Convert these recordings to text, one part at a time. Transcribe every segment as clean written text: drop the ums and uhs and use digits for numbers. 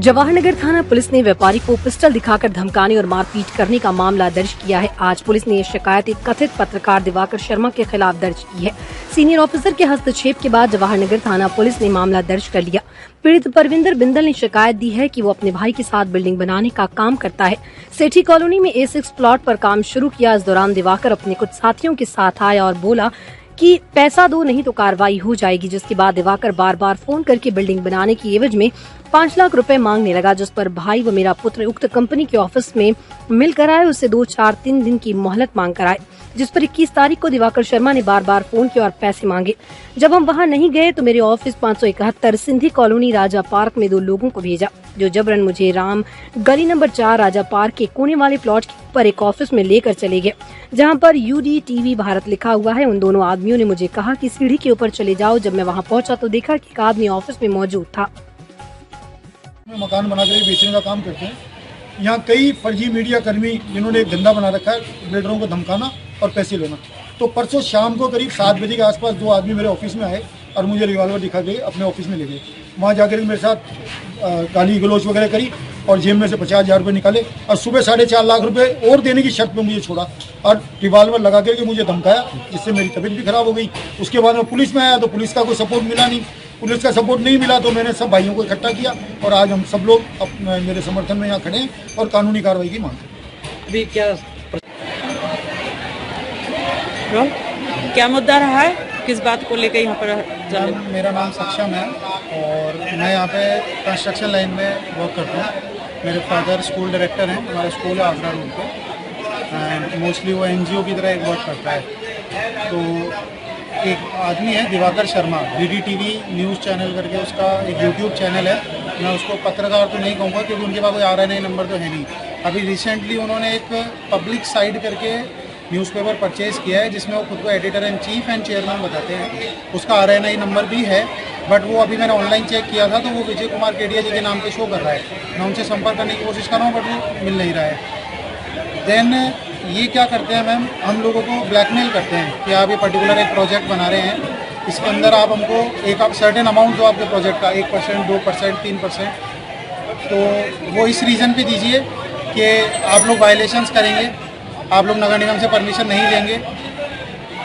जवाहर नगर थाना पुलिस ने व्यापारी को पिस्टल दिखाकर धमकाने और मारपीट करने का मामला दर्ज किया है। आज पुलिस ने ये शिकायत एक कथित पत्रकार दिवाकर शर्मा के खिलाफ दर्ज की है। सीनियर ऑफिसर के हस्तक्षेप के बाद जवाहर नगर थाना पुलिस ने मामला दर्ज कर लिया। पीड़ित परविंदर बिंदल ने शिकायत दी है कि वो अपने भाई के साथ बिल्डिंग बनाने का काम करता है। सेठी कॉलोनी में A6 प्लॉट पर काम शुरू किया। इस दौरान दिवाकर अपने कुछ साथियों के साथ आया और बोला कि पैसा दो नहीं तो कार्रवाई हो जाएगी, जिसके बाद दिवाकर बार बार फोन करके बिल्डिंग बनाने की एवज में 5 लाख रुपए मांगने लगा, जिस पर भाई व मेरा पुत्र उक्त कंपनी के ऑफिस में मिलकर आए। उससे 2-4-3 दिन की मोहलत मांग कर आए, जिस पर 21 तारीख को दिवाकर शर्मा ने बार बार फोन किया और पैसे मांगे। जब हम वहां नहीं गए तो मेरे ऑफिस 571 सिंधी कॉलोनी राजा पार्क में 2 लोगों को भेजा, जो जबरन मुझे राम गली नंबर 4 राजा पार्क के कोने वाले प्लॉट पर एक ऑफिस में लेकर चले गए, जहां पर UDTV भारत लिखा हुआ है। उन दोनों आदमियों ने मुझे कहा कि सीढ़ी के ऊपर चले जाओ। जब मैं वहां पहुंचा तो देखा कि एक आदमी ऑफिस में मौजूद था। मकान बनाकर बेचने का काम करते हैं। यहाँ कई फर्जी मीडिया कर्मी जिन्होंने एक धंधा बना रखा है बिल्डरों को धमकाना और पैसे लेना। तो परसों शाम को करीब 7 बजे के आसपास 2 आदमी मेरे ऑफिस में आए और मुझे रिवॉल्वर दिखा के अपने ऑफिस में ले गए। वहाँ जाकर मेरे साथ गाली गलौज वगैरह करी और जेब में से 50,000 रुपये निकाले और सुबह 4.5 लाख रुपए और देने की शर्त पे मुझे छोड़ा और रिवॉल्वर लगा करके मुझे धमकाया, जिससे मेरी तबीयत भी खराब हो गई। उसके बाद मैं पुलिस में आया तो पुलिस का कोई सपोर्ट मिला नहीं। पुलिस का सपोर्ट नहीं मिला तो मैंने सब भाइयों को इकट्ठा किया और आज हम सब लोग मेरे समर्थन में यहाँ खड़े हैं और कानूनी कार्रवाई की मांग करते हैं। अभी क्या मुद्दा रहा है, किस बात को लेकर यहाँ पर? मेरा नाम सक्षम है और मैं यहाँ पे कंस्ट्रक्शन लाइन में वर्क करता हूँ। मेरे फादर स्कूल डायरेक्टर हैं, हमारा स्कूल है आगरा रोड पे एंड मोस्टली वो NGO की तरह एक वर्क करता है। तो एक आदमी है Diwakar Sharma, DDTV news channel करके उसका एक YouTube चैनल है। मैं उसको पत्रकार तो नहीं कहूँगा क्योंकि उनके पास कोई RNA नंबर तो है नहीं। अभी रिसेंटली उन्होंने एक पब्लिक साइड करके न्यूज़पेपर परचेज़ किया है जिसमें वो खुद को editor in cheap and chairman बताते हैं। उसका RNI नंबर भी है, बट वो अभी मैंने ऑनलाइन चेक किया था तो वो विजय कुमार केडिया जी के नाम पे शो कर रहा है। मैं उनसे संपर्क करने की कोशिश कर रहा हूँ बट वो मिल नहीं रहा है। देन ये क्या करते हैं मैम, हम लोगों को ब्लैकमेल करते हैं कि आप ये पर्टिकुलर एक प्रोजेक्ट बना रहे हैं, इसके अंदर आप हमको एक आप सर्टेन अमाउंट दो आपके प्रोजेक्ट का 1%, 2%, 3%। तो वो इस रीज़न पे दीजिए कि आप लोग वायलेशंस करेंगे, आप लोग नगर निगम से परमिशन नहीं लेंगे,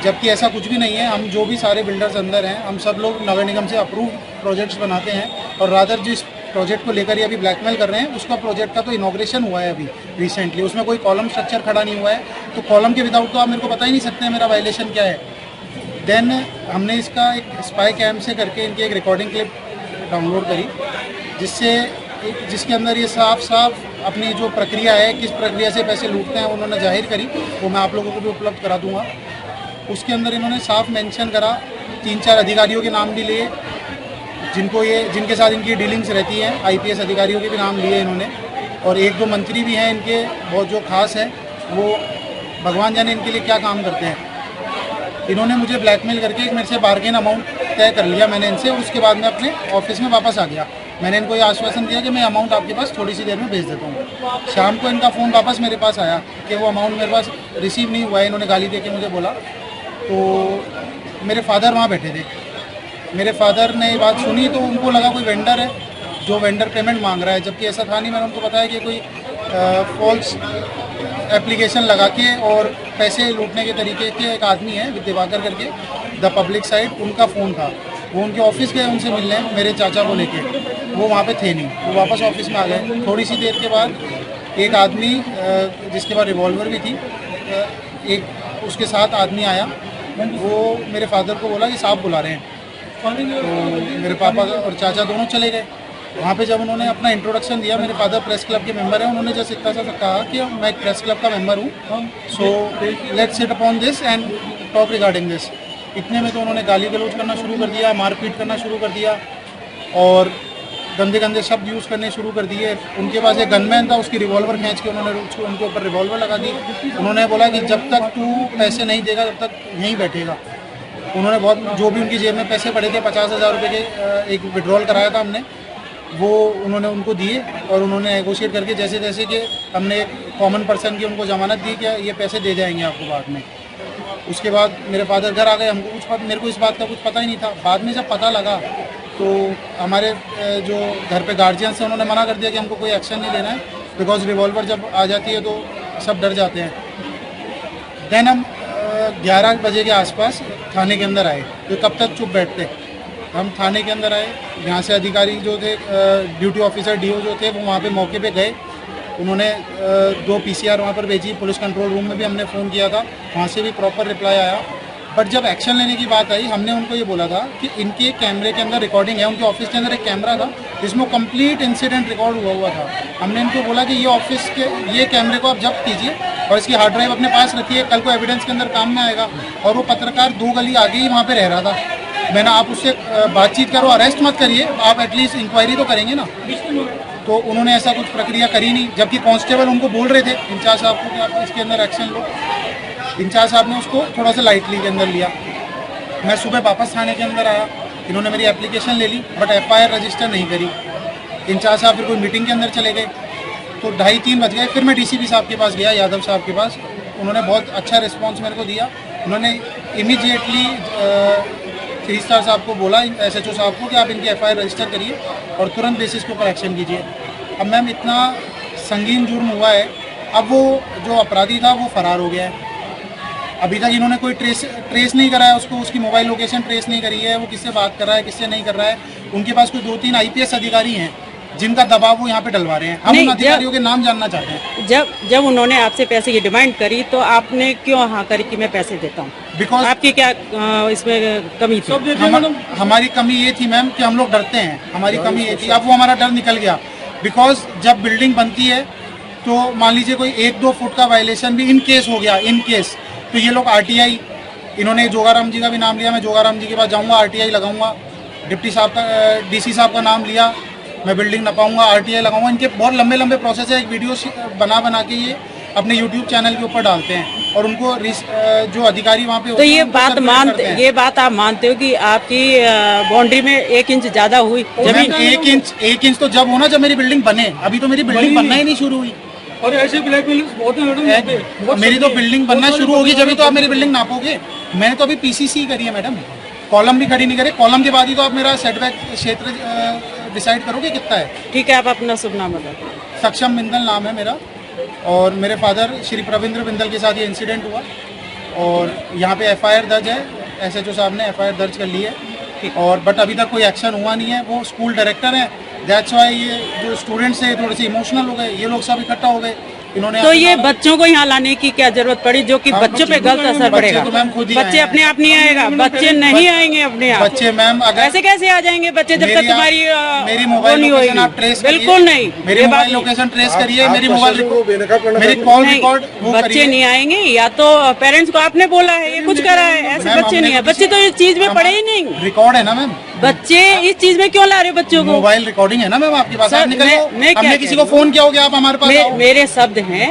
जबकि ऐसा कुछ भी नहीं है। हम जो भी सारे बिल्डर्स अंदर हैं हम सब लोग नगर निगम से अप्रूव प्रोजेक्ट्स बनाते हैं और रादर जिस प्रोजेक्ट को लेकर ये अभी ब्लैकमेल कर रहे हैं उसका प्रोजेक्ट का तो इनॉग्रेशन हुआ है अभी रिसेंटली, उसमें कोई कॉलम स्ट्रक्चर खड़ा नहीं हुआ है। तो कॉलम के विदाउट तो आप मेरे को बता ही नहीं सकते हैं मेरा वायलेशन क्या है। देन हमने इसका एक स्पाई कैम से करके इनकी एक रिकॉर्डिंग क्लिप डाउनलोड करी जिसके अंदर ये साफ साफ अपनी जो प्रक्रिया है, किस प्रक्रिया से पैसे लूटते हैं उन्होंने जाहिर करी। वो मैं आप लोगों को भी उपलब्ध करा दूंगा। उसके अंदर इन्होंने साफ मेंशन करा, 3-4 अधिकारियों के नाम भी लिए जिनके साथ इनकी डीलिंग्स रहती है, IPS अधिकारियों के भी नाम लिए इन्होंने और 1-2 मंत्री भी हैं इनके बहुत जो खास है, वो भगवान जाने इनके लिए क्या काम करते हैं। इन्होंने मुझे ब्लैकमेल करके मेरे से बार्गेन अमाउंट तय कर लिया मैंने इनसे। उसके बाद मैं अपने ऑफिस में वापस आ गया। मैंने इनको ये आश्वासन दिया कि मैं अमाउंट आपके पास थोड़ी सी देर में भेज देता हूँ। शाम को इनका फ़ोन वापस मेरे पास आया कि वो अमाउंट मेरे पास रिसीव नहीं हुआ है। इन्होंने गाली दे के मुझे बोला। तो मेरे फादर वहाँ बैठे थे, मेरे फादर ने ये बात सुनी तो उनको लगा कोई वेंडर है जो वेंडर पेमेंट मांग रहा है, जबकि ऐसा था नहीं। मैंने उनको बताया कि कोई फॉल्स एप्लीकेशन लगा के और पैसे लूटने के तरीके के एक आदमी है दिवाकर करके, द पब्लिक साइड, उनका फ़ोन था। वो उनके ऑफिस गए उनसे मिलने मेरे चाचा को लेके, वो वहाँ पे थे नहीं, वो वापस ऑफिस में आ गए। थोड़ी सी देर के बाद एक आदमी जिसके पास रिवॉल्वर भी थी, एक उसके साथ आदमी आया, वो मेरे फादर को बोला कि साहब बुला रहे हैं। तो मेरे पापा और चाचा दोनों चले गए। वहाँ पे जब उन्होंने अपना इंट्रोडक्शन दिया, मेरे फादर प्रेस क्लब के मेंबर हैं, उन्होंने जैसे इतना सा कहा कि मैं एक प्रेस क्लब का मेंबर हूँ, so let's sit upon this and talk regarding this. इतने में तो उन्होंने गाली गलौज करना शुरू कर दिया, मारपीट करना शुरू कर दिया और गंदे गंदे शब्द यूज़ करने शुरू कर दिए। उनके पास एक गनमैन था, उसकी रिवॉल्वर खींच के उन्होंने उनके ऊपर रिवॉल्वर लगा दी। उन्होंने बोला कि जब तक तू पैसे नहीं देगा तब तक यहीं बैठेगा। उन्होंने बहुत जो भी उनकी जेब में पैसे पड़े थे 50,000 रुपये के, एक विड्रॉल कराया था हमने, वो उन्होंने उनको दिए और उन्होंने नेगोशिएट करके जैसे जैसे कि हमने एक कॉमन पर्सन की उनको ज़मानत दी कि ये पैसे दे जाएंगे आपको बाद में। उसके बाद मेरे फादर घर आ गए। मेरे को इस बात का कुछ पता ही नहीं था। बाद में जब पता लगा तो हमारे जो घर पे गार्जियंस हैं उन्होंने मना कर दिया कि हमको कोई एक्शन नहीं लेना है, बिकॉज रिवॉल्वर जब आ जाती है तो सब डर जाते हैं। देन हम 11 बजे के आसपास थाने के अंदर आए, तो कब तक चुप बैठते। हम थाने के अंदर आए, यहाँ से अधिकारी जो थे ड्यूटी ऑफिसर डीओ जो थे वो वहाँ पे मौके पे गए। उन्होंने 2 PCR वहाँ पर भेजी, पुलिस कंट्रोल रूम में भी हमने फ़ोन किया था, वहाँ से भी प्रॉपर रिप्लाई आया। बट जब एक्शन लेने की बात आई, हमने उनको ये बोला था कि इनके कैमरे के अंदर रिकॉर्डिंग है, उनके ऑफिस के अंदर एक कैमरा था जिसमें कंप्लीट इंसिडेंट रिकॉर्ड हुआ था। हमने इनको बोला कि ये ऑफिस के ये कैमरे को आप जब्त कीजिए और इसकी हार्ड ड्राइव अपने पास रखिए, कल को एविडेंस के अंदर काम में आएगा। और वो पत्रकार 2 गली आगे ही वहाँ पर रह रहा था। मैंने आप उससे बातचीत करो, अरेस्ट मत करिए, आप एटलीस्ट इंक्वायरी तो करेंगे ना। तो उन्होंने ऐसा कुछ प्रक्रिया करी नहीं, जबकि कांस्टेबल उनको बोल रहे थे इंचार्ज साहब को कि आप इसके अंदर एक्शन लो। इंचार्ज साहब ने उसको थोड़ा सा लाइटली के अंदर लिया। मैं सुबह वापस थाने के अंदर आया, इन्होंने मेरी एप्लीकेशन ले ली बट FIR रजिस्टर नहीं करी। इंचार्ज साहब फिर कोई मीटिंग के अंदर चले गए, तो 2:30-3 बज गए। फिर मैं DCP साहब के पास गया, यादव साहब के पास। उन्होंने बहुत अच्छा रिस्पॉन्स मेरे को दिया। उन्होंने इमीडिएटली 3 स्टार साहब को बोला, SHO साहब को, कि आप इनकी FIR रजिस्टर करिए और तुरंत बेसिस के ऊपर एक्शन कीजिए। अब मैम इतना संगीन जुर्म हुआ है, अब वो जो अपराधी था वो फरार हो गया है। अभी तक इन्होंने कोई ट्रेस नहीं करा है उसको, उसकी मोबाइल लोकेशन ट्रेस नहीं करी है, वो किससे बात कर रहा है किससे नहीं कर रहा है। उनके पास कोई 2-3 IPS अधिकारी हैं जिनका दबाव वो यहाँ पे डलवा रहे हैं। हम उन अधिकारियों के नाम जानना चाहते हैं। जब उन्होंने आपसे पैसे की डिमांड करी तो आपने क्यों हाँ करी कि मैं पैसे देता हूँ? बिकॉज आपकी क्या इसमें कमी थी? हमारी कमी ये थी मैम कि हम लोग डरते हैं, हमारी कमी ये थी। अब वो हमारा डर निकल गया। बिकॉज जब बिल्डिंग बनती है तो मान लीजिए कोई 1-2 फुट का वायलेशन भी इन केस हो गया, इन केस, तो ये लोग RTI, इन्होंने जोगाराम जी का भी नाम लिया, मैं जोगाराम जी के पास जाऊंगा, RTI लगाऊंगा। डिप्टी साहब का DC साहब का नाम लिया, मैं बिल्डिंग नपाऊंगा, RTI लगाऊंगा। इनके बहुत लंबे लंबे प्रोसेस है। एक वीडियो बना के ये अपने YouTube चैनल के ऊपर डालते हैं और उनको जो अधिकारी वहाँ पे तो ये बात आप मानते हो कि आपकी बाउंड्री में 1 इंच ज्यादा हुई जमीन? 1 इंच तो जब होना जब मेरी बिल्डिंग बने, अभी तो मेरी बिल्डिंग बनना ही नहीं शुरू हुई। और ऐसे ब्लैकमेलर्स बहुत हैं मैडम। मेरी तो बिल्डिंग बनना शुरू होगी जब तो आप मेरी बिल्डिंग नापोगे। मैंने तो अभी PCC करी है मैडम, कॉलम भी खड़ी नहीं करे। कॉलम के बाद ही तो आप मेरा सेटबैक क्षेत्र डिसाइड करोगे कितना है। ठीक है, आप अपना शुभ नाम बताओ। सक्षम बिंदल नाम है मेरा, और मेरे फादर श्री प्रविंद्र बिंदल के साथ ये इंसिडेंट हुआ और यहाँ पे FIR दर्ज है। SHO साहब ने FIR दर्ज कर ली है और बट अभी तक कोई एक्शन हुआ नहीं है। वो स्कूल डायरेक्टर हैं, दैट्स वाई ये जो स्टूडेंट्स हैं थोड़े से इमोशनल हो गए, ये लोग सब इकट्ठा हो गए। इन्होंने तो ये बच्चों को यहाँ लाने की क्या जरूरत पड़ी जो कि बच्चों पे गलत असर पड़ेगा? बच्चे अपने आप नहीं आएगा, बच्चे नहीं आएंगे अपने आप। बच्चे मैम अगर ऐसे कैसे आ जाएंगे बच्चे जब तक तुम्हारी मेरी मोबाइल लोकेशन आप ट्रेस करिए। बिल्कुल नहीं, मेरी मोबाइल लोकेशन ट्रेस करिए, मेरी मोबाइल मेरी कॉल रिकॉर्ड बच्चे नहीं आएंगे। या तो पेरेंट्स को आपने बोला है, ये कुछ करा है, ऐसे बच्चे नहीं है। बच्चे तो इस चीज में पड़े ही नहीं। रिकॉर्ड है ना मैम, बच्चे इस चीज में क्यों ला रहे बच्चों को? मोबाइल रिकॉर्डिंग है ना मैम आपके पास। हमने किसी को फोन किया हो कि आप हमारे पास आओ। मेरे शब्द हैं,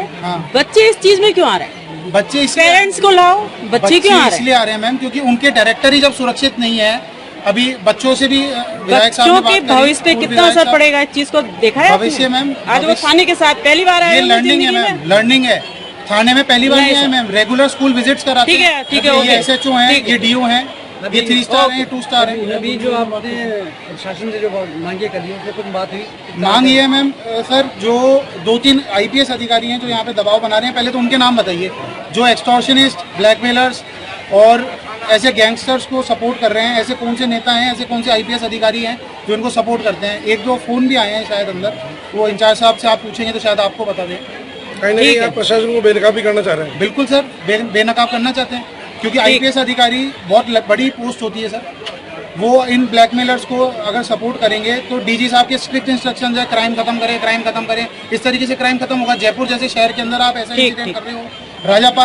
बच्चे इस चीज में क्यों आ रहे हैं? बच्चे पेरेंट्स को लाओ, बच्चे क्यों आ रहे हैं? इसलिए आ रहे हैं मैम क्योंकि उनके डायरेक्टर ही जब सुरक्षित नहीं है। अभी बच्चों से भी बच्चों के भविष्य पे कितना असर पड़ेगा इस चीज को देखा है? भविष्य मैम, आज वो थाने के साथ पहली बार आए। ये लर्निंग है मैम, लर्निंग है। थाने में पहली बार नहीं है मैम, रेगुलर स्कूल विजिट्स कराते हैं। ठीक है, ये SHO हैं, ये DO हैं, ये 3 स्टार हैं, 2 स्टार हैं। अभी जो आपने प्रशासन से जो मांगे करी उससे कुछ बात हुई? मांग ये है मैम सर, जो 2-3 IPS अधिकारी हैं जो यहाँ पे दबाव बना रहे हैं, पहले तो उनके नाम बताइए। जो एक्सटॉर्शनिस्ट, ब्लैकमेलर्स और ऐसे गैंगस्टर्स को सपोर्ट कर रहे हैं, ऐसे कौन से नेता हैं, ऐसे कौन से IPS अधिकारी हैं जो इनको सपोर्ट करते हैं। 1-2 फ़ोन भी आए हैं शायद अंदर, वो इंचार्ज साहब से आप पूछेंगे तो शायद आपको बता दें। कहीं ना कहीं आप प्रशासन को बेनकाब भी करना चाह रहे हैं? बिल्कुल सर, बेनकाब करना चाहते हैं क्योंकि IPS अधिकारी बहुत बड़ी पोस्ट होती है सर। वो इन ब्लैकमेलर्स को अगर सपोर्ट करेंगे तो DG साहब के स्ट्रिक्ट इंस्ट्रक्शंस है, क्राइम खत्म करें, क्राइम खत्म करें। इस तरीके से क्राइम खत्म होगा। जयपुर जैसे शहर के अंदर आप ऐसा इंसिडेंट कर रहे हो, राजापाल